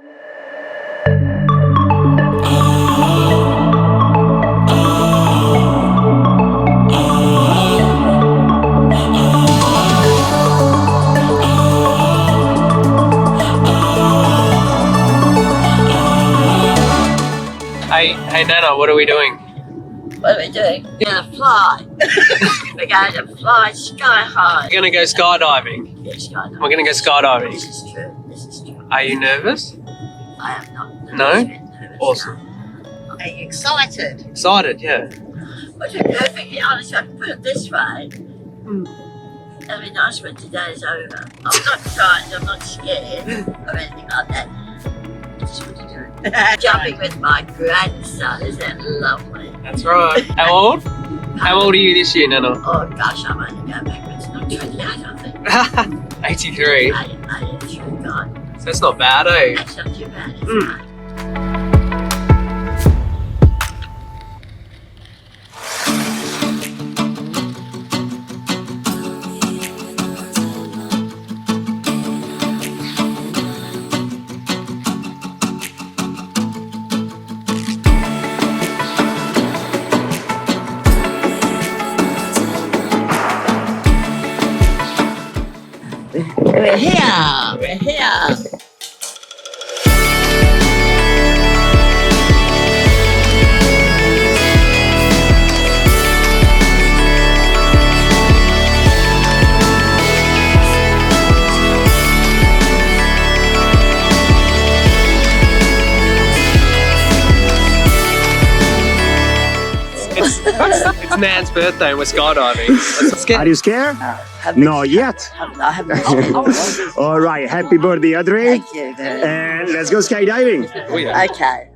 Hey Nana, what are we doing? What are we doing? We're going to fly. We're going to fly sky high. We're going to go skydiving. Yeah, skydiving. We're going to go skydiving. This is true. This is true. Are you nervous? I am not nervous. No? Nervous, Awesome. no. Are you excited? Excited, yeah. Well, to be perfectly honest, I can put it this way. It'll be nice when today's over. I'm not frightened, I'm not scared or anything like that. I just want to do it. Jumping with my grandson, isn't that lovely? That's right. How old? How old are you this year, Nana? Oh gosh, I'm only going backwards. Not 28, I think. 83. 83, God. So that's not bad, eh? That's not too bad, is it? We're here! We're here! It's Nan's birthday and we're skydiving. Let's get... Are you scared? Not yet. I haven't. All right, happy birthday, Audrey. Thank you. And let's go skydiving. Oh, yeah. Okay.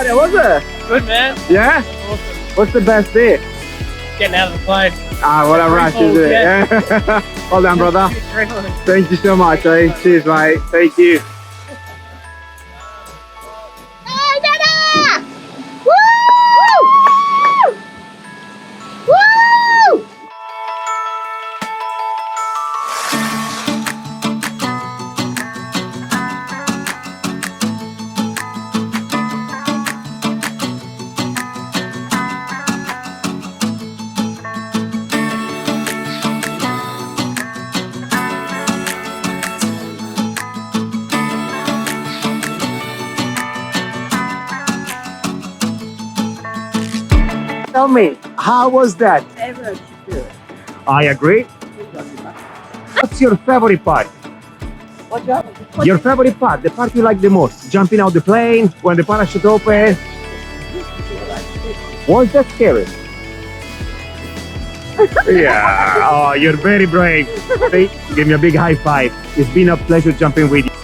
there, was it? Good, man. Yeah? Awesome. What's the best bit? Getting out of the plane. Ah, what a rush, is it? Yeah. Well done, brother. Thank you so much, eh? Cheers, mate. Thank you. Hey, Dada! Woo! Woo! Tell me, how was that? Everyone should do it. I agree. What's your favorite part? What's up? Your favorite part, the part you like the most? Jumping out the plane, when the parachute open? Was that scary? Yeah, oh, you're very brave. Hey, give me a big high five. It's been a pleasure jumping with you.